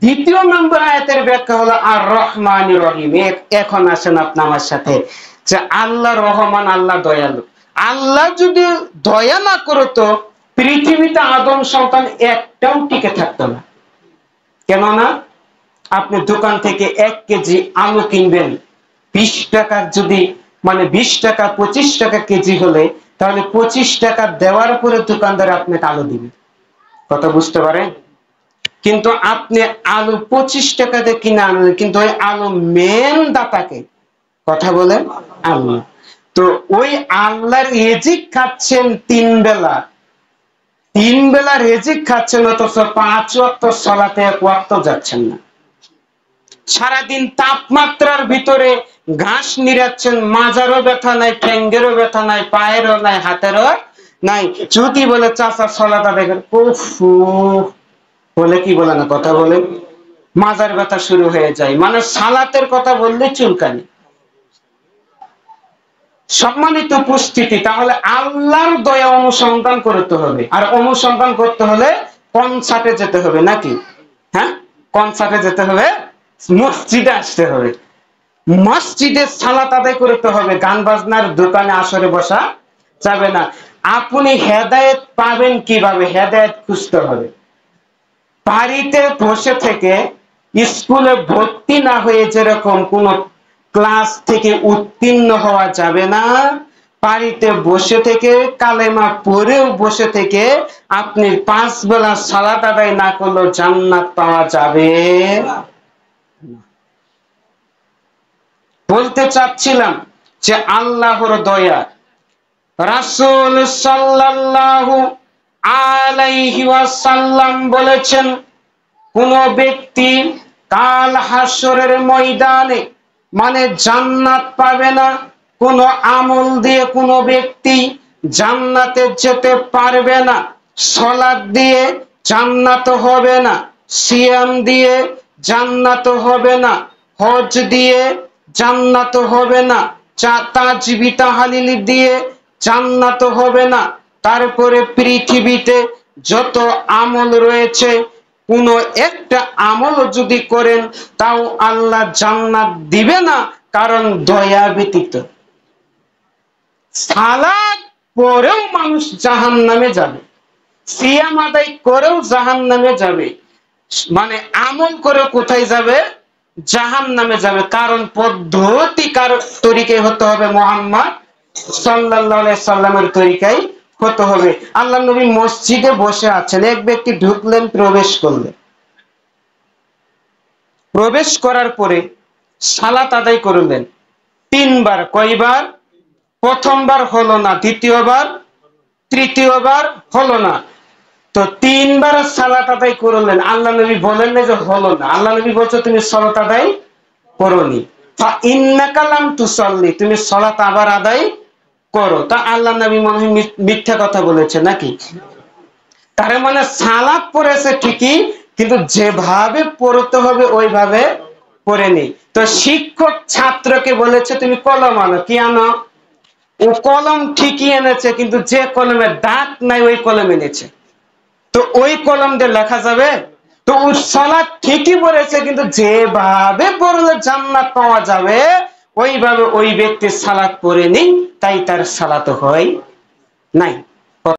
দ্বিতীয় নম্বর আয়াতের ব্যাখ্যা হলো আর রহমানির রহিম। এখন আসেন আপনি আমার সাথে, যে আল্লাহ রহমান, আল্লাহ দয়ালু। আল্লাহ যদি দয়া না করতো পৃথিবীতে আদম সন্তান একটাও টিকে থাকতো না। কেননা আপনি দোকান থেকে 1 কেজি আলু কিনবেন 20 টাকার, যদি মানে 20 টাকা 25 টাকা কেজি হলে, তাহলে 25 টাকা দেওয়ার পরে দোকানদার আপনাকে আলু দিবে। কথা বুঝতে পারেন? কিন্তু আপনি আলু 25 টাকাতে কিনে আনলেন, কিন্তু ওই আলু মেন দাতাকে, কথা বলেন, আল্লাহ। তো ওই আল্লাহর রিজিক খাচ্ছেন 3 বেলা, 3 বেলা রিজিক খাচ্ছেন, অথচ 5 ওয়াক্ত সালাতে 1 ওয়াক্ত যাচ্ছেন না। সারাদিন তাপমাত্রার ভিতরে ঘাস নিড়াচ্ছেন, মাজারও ব্যথা নাই, ঠ্যাঙ্গেরও ব্যথা নাই, পায়েরও নাই, হাতেরও নাই। যদি বলে চাচা সালাত আদায় করেন, বলে কি বলে না, কথা বলে মাজার ব্যথা শুরু হয়ে যায়। মানে সালাতের কথা বললে চুলকানি। সম্মানিত উপস্থিতি, তাহলে আল্লাহর দয়া অনুসন্ধান করতে হবে। আর অনুসন্ধান করতে হলে কনসার্টে যেতে হবে নাকি? হ্যাঁ, কনসার্টে যেতে হবে, মসজিদে আসতে হবে, মসজিদে সালাত আদায় করতে হবে। গান বাজনার দোকানে আসরে বসা যাবে না। আপনি হেদায়েত পাবেন কিভাবে? হেদায়েত খুঁজতে হবে। বাড়িতে বসে থেকে, স্কুলে ভর্তি না হয়ে যেরকম কোন ক্লাস থেকে উত্তীর্ণ হওয়া যাবে না, বাড়িতে বসে থেকে কালেমা পড়েও বসে থেকে আপনি 5 বেলা সালাত আদায় না করলেও জান্নাত পাওয়া যাবে না। বলতে চাচ্ছিলাম যে আল্লাহর দয়া, রাসূল সাল্লাল্লাহু আলাইহি ওয়াসাল্লাম বলেছেন, কোন ব্যক্তি কাল হাসরের ময়দানে মানে জান্নাত পাবে না, কোন আমল দিয়ে কোন ব্যক্তি জান্নাতে যেতে পারবে না। সালাত দিয়ে জান্নাত হবে না, সিয়াম দিয়ে জান্নাত হবে না, হজ দিয়ে জান্নাত হবে না, তাজবি তাহলিল দিয়ে জান্নাত হবে না। তারপরে পৃথিবীতে যত আমল রয়েছে কোন একটা আমল যদি করেন তাও আল্লাহ জান্নাত দিবে না, কারণ দয়া ব্যতীত। সালাত পড়েও মানুষ জাহান্নামে যাবে, সিয়াম আদায় করেও জাহান্নামে যাবে, মানে আমল করে কোথায় যাবে? জাহান্নামে যাবে। কারণ পদ্ধতিকার তরিকায় হতে হবে, মুহাম্মদ সাল্লাল্লাহু আলাইহি সাল্লামের তরিকায় হতে হবে। আল্লাহ নবী মসজিদে বসে আছেন, এক ব্যক্তি ঢুকলেন, প্রবেশ করলেন। প্রবেশ করার পরে সালাত আদায় করলেন 3 বার। কয়বার? প্রথমবার হলো না, দ্বিতীয়বার, তৃতীয়বার হলো না, তো 3 বার সালাত আদায় করলেন। আল্লাহ নবী বলেন না যে হলো না, আল্লাহ নবী বলছে তুমি সালাত আদায় করোনি, ফা ইন্নাকা লাম তুসাল্লি, তুমি সালাত আবার আদায় করো। তা আল্লাহ নবী মনে হয় মিথ্যা কথা বলেছে নাকি? তার মানে সালাত পড়েছে ঠিকই, কিন্তু যেভাবে পড়তে হবে ওইভাবে পড়েনি। তো শিক্ষক ছাত্রকে বলেছে তুমি কলম আনো, কি আনো? ও কলম ঠিকই এনেছে, কিন্তু যে কলমের দাগ নাই ওই কলম এনেছে। তো ওই কলম দিয়ে লেখা যাবে? তো ওর সালাত ঠিকই পড়েছে, কিন্তু যেভাবে পড়লে জান্নাত পাওয়া যাবে ওইভাবে ওই ব্যক্তির সালাত পড়েনি, তাই তার সালাত হয় নাই।